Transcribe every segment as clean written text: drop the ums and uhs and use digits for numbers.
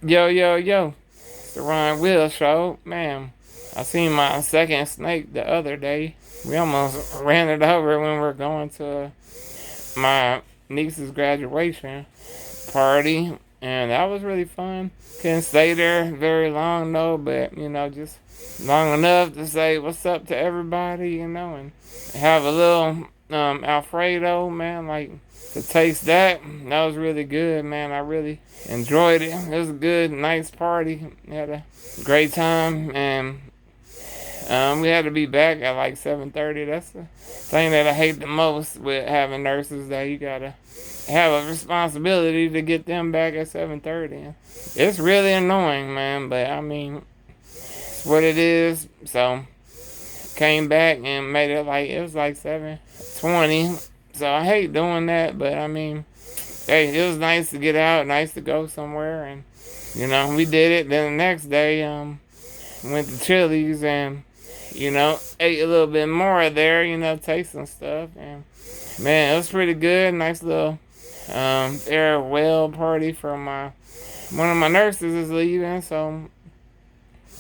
Yo, yo, yo. It's the Wheelz Show. Man, I seen my second snake the other day. We almost ran it over when we were going to my niece's graduation party. And that was really fun. Couldn't stay there very long, though, but, just long enough to say what's up to everybody, and have a little Alfredo, man, like to taste that. That was really good, man. I really enjoyed it. It was a good, nice party. Had a great time, and we had to be back at like 7:30. That's the thing that I hate the most with having nurses. That you gotta have a responsibility to get them back at 7:30. It's really annoying, man. But I mean, it's what it is. So came back and made it like it was like 7:20. So I hate doing that, but I mean, hey, it was nice to get out, nice to go somewhere, and we did it. Then the next day, went to Chili's and ate a little bit more there, taste some stuff, and man, it was pretty good. Nice little farewell party for my one of my nurses is leaving, so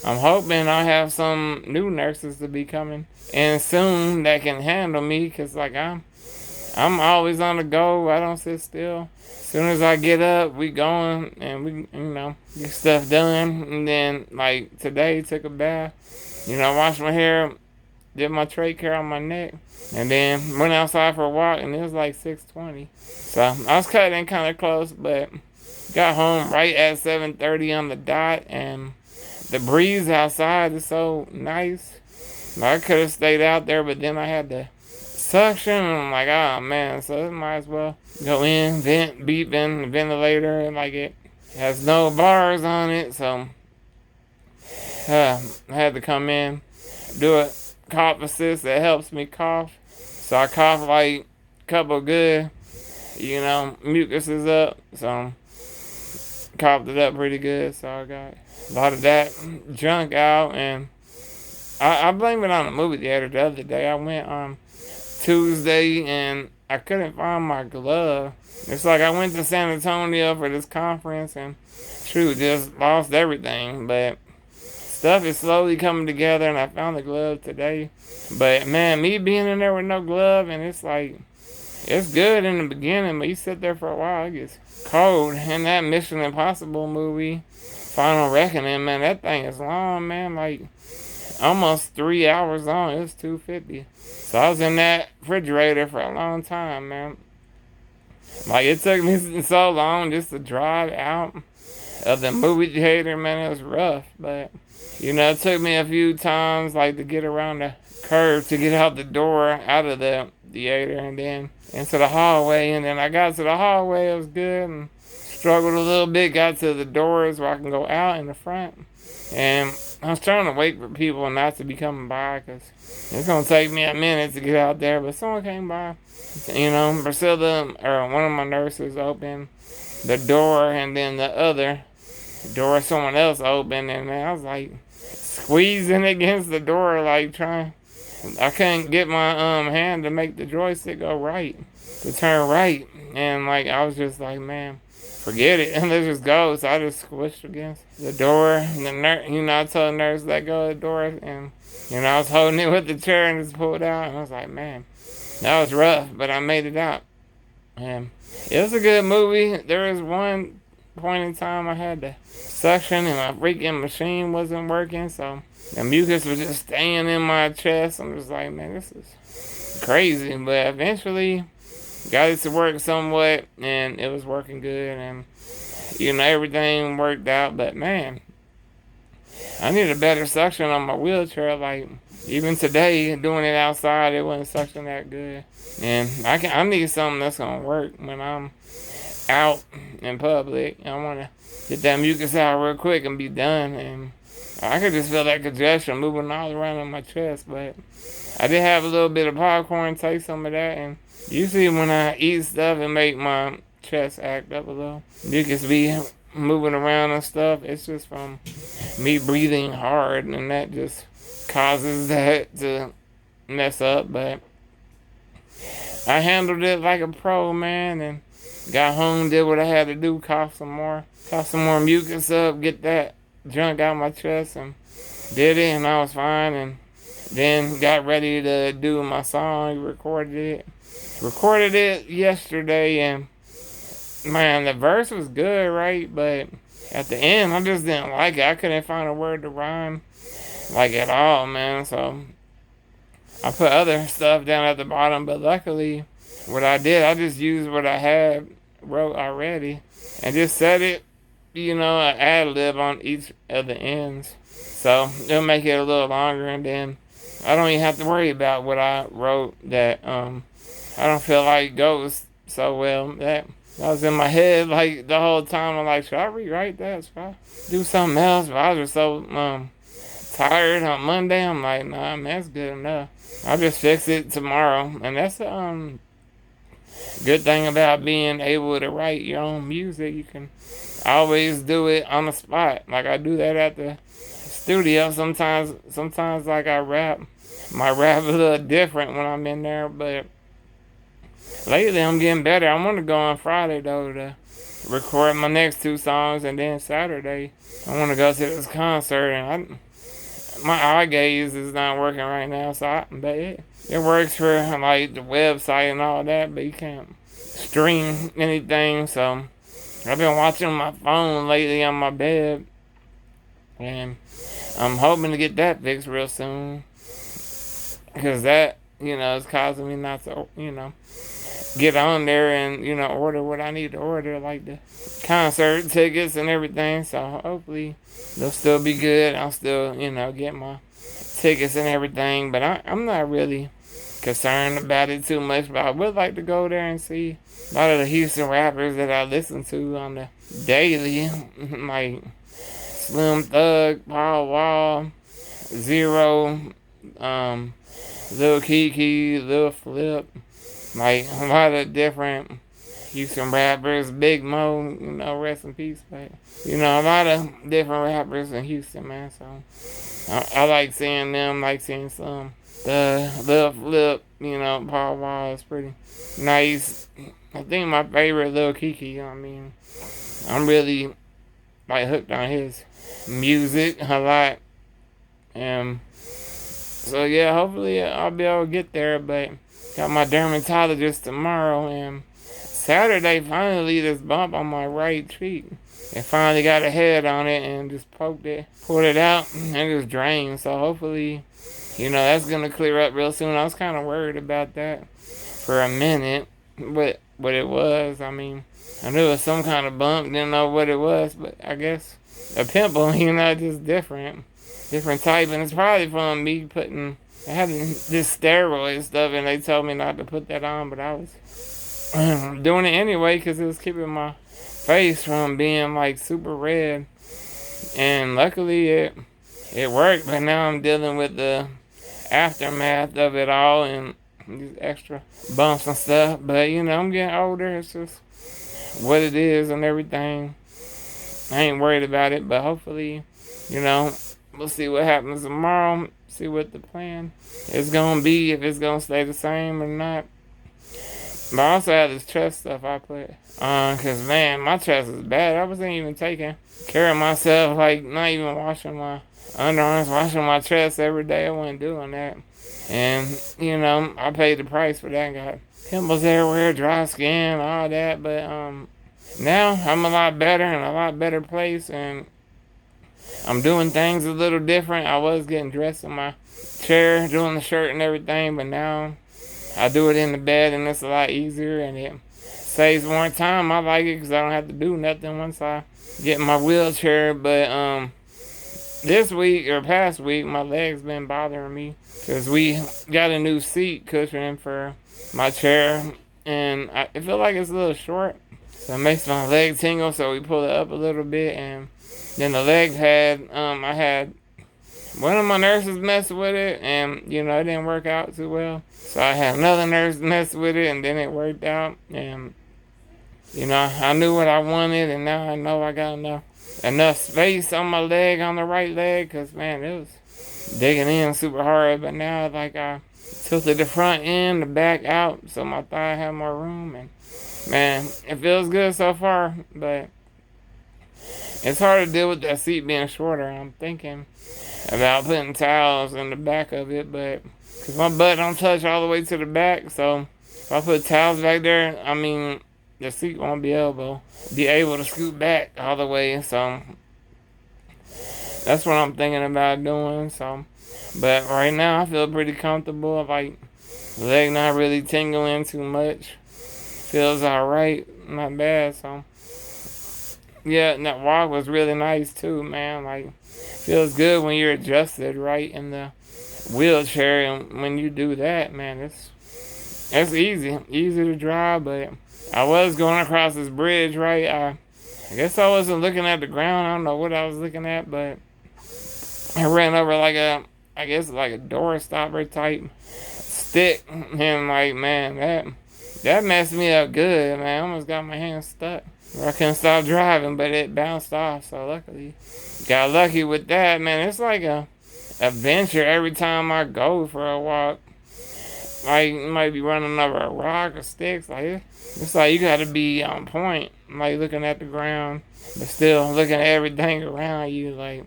I'm hoping I have some new nurses to be coming in soon that can handle me, cause like I'm always on the go. I don't sit still. As soon as I get up, we going and we, get stuff done. And then, like today, took a bath. Washed my hair, did my trach care on my neck, and then went outside for a walk. And it was like 6:20. So I was cutting kind of close, but got home right at 7:30 on the dot. And the breeze outside is so nice. I could have stayed out there, but then I had to suction, and I'm like, oh man, so it might as well go in, vent, beeping, the ventilator, and like it has no bars on it, so I had to come in, do a cough assist that helps me cough. So I cough like a couple good, mucus is up, so coughed it up pretty good. So I got a lot of that junk out, and I blame it on the movie theater the other day. I went on Tuesday and I couldn't find my glove. It's like I went to San Antonio for this conference and shoot, just lost everything. But stuff is slowly coming together and I found the glove today. But man, me being in there with no glove, and it's like, it's good in the beginning, but you sit there for a while, it gets cold. And that Mission Impossible movie, Final Reckoning, man, that thing is long, man. Like almost 3 hours long. It was 250. So I was in that refrigerator for a long time, man. Like it took me so long just to drive out of the movie theater, man. It was rough, but it took me a few times like to get around the curve to get out the door out of the theater and then into the hallway. And then I got to the hallway, it was good, and struggled a little bit, got to the doors where I can go out in the front. And I was trying to wait for people not to be coming by because it's going to take me a minute to get out there. But someone came by. Priscilla, or one of my nurses, opened the door, and then the other door someone else opened. And man, I was like squeezing against the door, like trying. I couldn't get my hand to make the joystick go right, to turn right. And like, I was just like, man, forget it, and let's just go. So I just squished against the door, and the nurse, I told the nurse, let go of the door, and I was holding it with the chair and just pulled out, and I was like, man, that was rough, but I made it out. And it was a good movie. There was one point in time I had to suction, and my freaking machine wasn't working, so the mucus was just staying in my chest. I'm just like, man, this is crazy, but eventually got it to work somewhat, and it was working good, and everything worked out. But man, I need a better suction on my wheelchair. Like even today, doing it outside, it wasn't suction that good, and I need something that's gonna work when I'm out in public. I want to get that mucus out real quick and be done, and I could just feel that congestion moving all around in my chest. But I did have a little bit of popcorn, take some of that, and usually when I eat stuff and make my chest act up a little, mucus be moving around and stuff. It's just from me breathing hard, and that just causes that to mess up. But I handled it like a pro, man, and got home, did what I had to do, cough some more mucus up, get that junk out my chest, and did it, and I was fine. And then got ready to do my song, recorded it yesterday, and man, the verse was good, right? But at the end, I just didn't like it. I couldn't find a word to rhyme, like at all, man. So I put other stuff down at the bottom, but luckily, what I did, I just used what I had wrote already and just set it, an ad lib on each of the ends. So it'll make it a little longer, and then I don't even have to worry about what I wrote that I don't feel like goes so well. That was in my head like the whole time. I'm like, should I rewrite that? Should I do something else? But I was just so tired on Monday. I'm like, nah, man, that's good enough. I'll just fix it tomorrow. And that's a good thing about being able to write your own music. You can always do it on the spot. Like I do that at the studio. Sometimes like I rap. My rap a little different when I'm in there, but lately I'm getting better. I want to go on Friday though to record my next two songs, and then Saturday I want to go to this concert. And my eye gaze is not working right now, but it works for like the website and all that, but you can't stream anything. So I've been watching my phone lately on my bed, and I'm hoping to get that fixed real soon, because that is causing me not to get on there and order what I need to order, like the concert tickets and everything. So hopefully they'll still be good. I'll still get my tickets and everything, but I'm not really concerned about it too much. But I would like to go there and see a lot of the Houston rappers that I listen to on the daily, like Slim Thug, Paul Wall, Zero, Lil Kiki, Lil Flip, like a lot of different Houston rappers. Big Mo, rest in peace, but a lot of different rappers in Houston, man. So I like seeing them, like seeing some. The Lil Flip, Paul Wall is pretty nice. I think my favorite Lil Kiki, I'm really like hooked on his music a lot. So yeah, hopefully I'll be able to get there, but got my dermatologist tomorrow, and Saturday finally this bump on my right cheek. It finally got a head on it and just pulled it out, and it just drained. So hopefully, that's gonna clear up real soon. I was kind of worried about that for a minute, but what it was, I knew it was some kind of bump, didn't know what it was, but I guess a pimple, just different type, and it's probably from me I had this steroid stuff, and they told me not to put that on, but I was doing it anyway because it was keeping my face from being like super red, and luckily it worked. But now I'm dealing with the aftermath of it all and these extra bumps and stuff. But I'm getting older. It's just what it is and everything. I ain't worried about it, but hopefully, we'll see what happens tomorrow. See what the plan is gonna be, if it's gonna stay the same or not. But I also have this chest stuff I put on, cause man, my chest is bad. I wasn't even taking care of myself, like not even washing my underarms, washing my chest every day. I wasn't doing that, and I paid the price for that. Got pimples everywhere, dry skin, all that. But now I'm a lot better, in a lot better place, and I'm doing things a little different. I was getting dressed in my chair, doing the shirt and everything, but now I do it in the bed, and it's a lot easier, and it saves more time. I like it because I don't have to do nothing once I get in my wheelchair. But this week or past week, my legs been bothering me because we got a new seat cushion for my chair, and I feel like it's a little short, so it makes my leg tingle. So we pull it up a little bit, and then the leg pad, I had one of my nurses mess with it, and it didn't work out too well. So I had another nurse mess with it, and then it worked out. And I knew what I wanted, and now I know I got enough space on my leg, on the right leg, because man, it was digging in super hard. But now, like, I tilted the front end, the back out, so my thigh had more room, and Man, it feels good so far, but it's hard to deal with that seat being shorter. I'm thinking about putting towels in the back of it, but because my butt don't touch all the way to the back, so if I put towels back there, I mean, the seat won't be able to scoot back all the way. So that's what I'm thinking about doing. So, but right now I feel pretty comfortable. Like leg not really tingling too much. Feels alright, not bad. So yeah, and that walk was really nice too, man. Like feels good when you're adjusted right in the wheelchair, and when you do that, man, it's easy to drive. But I was going across this bridge, right? I guess I wasn't looking at the ground. I don't know what I was looking at, but I ran over like I guess like a door stopper type stick, and like, man, that messed me up good, man. I almost got my hand stuck. I couldn't stop driving, but it bounced off. So luckily, got lucky with that, man. It's like a adventure every time I go for a walk. Like you might be running over a rock or sticks. Like it's like you got to be on point, like looking at the ground, but still looking at everything around you. Like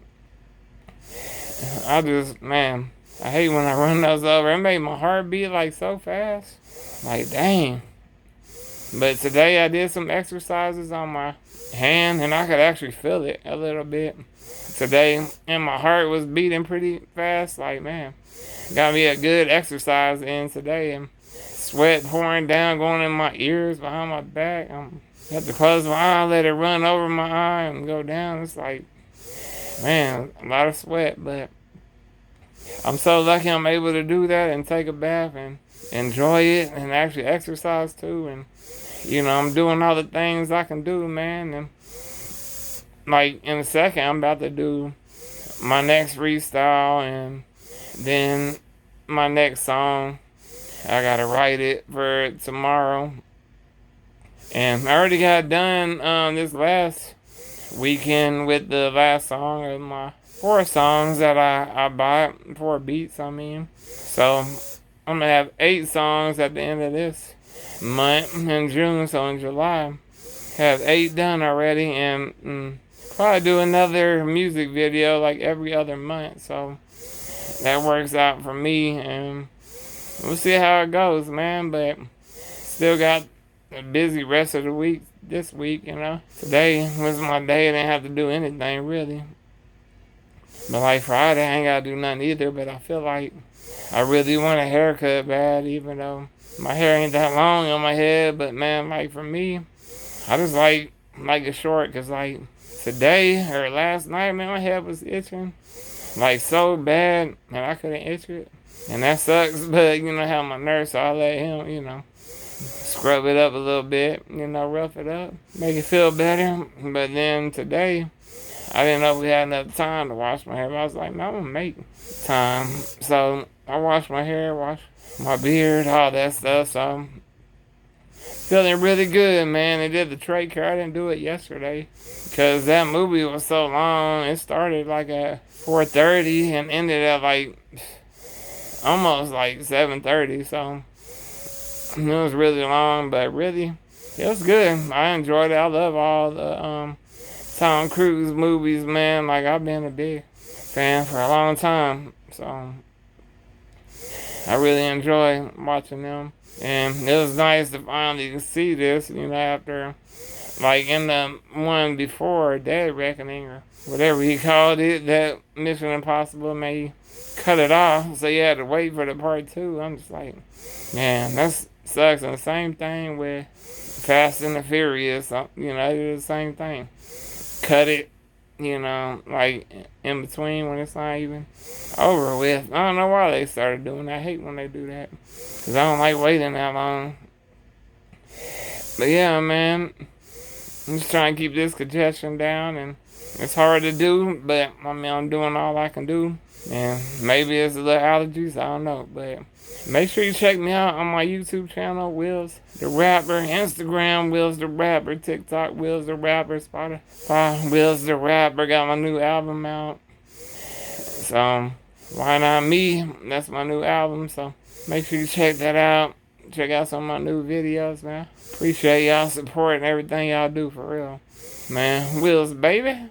man, I hate when I run those over. It made my heart beat like so fast. Like dang. But today I did some exercises on my hand, and I could actually feel it a little bit today, and my heart was beating pretty fast. Like man, got me a good exercise in today, and sweat pouring down, going in my ears, behind my back. I have to close my eye, let it run over my eye and go down. It's like, man, a lot of sweat, but I'm so lucky I'm able to do that and take a bath and enjoy it and actually exercise too. And, I'm doing all the things I can do, man. And, like, in a second, I'm about to do my next freestyle and then my next song. I gotta write it for tomorrow. And I already got done this last weekend with the last song of my 4 songs that I bought, 4 beats, I mean. So I'm gonna have 8 songs at the end of this month in June. So in July, have 8 done already, and probably do another music video like every other month. So that works out for me, and we'll see how it goes, man. But still got a busy rest of the week this week, Today was my day. I didn't have to do anything really. But like Friday, I ain't got to do nothing either. But I feel like I really want a haircut bad, even though my hair ain't that long on my head. But man, like for me, I just like it short, because like today or last night, man, my head was itching like so bad, and I couldn't itch it. And that sucks, but how my nurse, so I let him, scrub it up a little bit, rough it up, make it feel better. But then today, I didn't know we had enough time to wash my hair. But I was like, no, I'm gonna make time. So I washed my hair, washed my beard, all that stuff. So feeling really good, man. They did the tray care. I didn't do it yesterday because that movie was so long. It started like at 4:30 and ended at like almost like 7:30. So it was really long, but really, it was good. I enjoyed it. I love all the Tom Cruise movies, man. Like, I've been a big fan for a long time. So I really enjoy watching them. And it was nice to finally see this, after, like, in the one before, Dead Reckoning, or whatever he called it, that Mission Impossible, may cut it off. So you had to wait for the part 2. I'm just like, man, that's sucks. And the same thing with Fast and the Furious, they do the same thing. Cut it, like in between when it's not even over with. I don't know why they started doing that. I hate when they do that, because I don't like waiting that long. But yeah, man, I'm just trying to keep this congestion down, and it's hard to do, but I mean, I'm doing all I can do. And maybe it's a little allergies, I don't know. But make sure you check me out on my YouTube channel, Wheelz the Rapper, Instagram, Wheelz the Rapper, TikTok, Wheelz the Rapper, Spotify, Wheelz the Rapper. Got my new album out. So, Why Not Me? That's my new album. So, make sure you check that out. check out some of my new videos, man. Appreciate y'all supporting everything y'all do for real. Man, Wheelz, baby.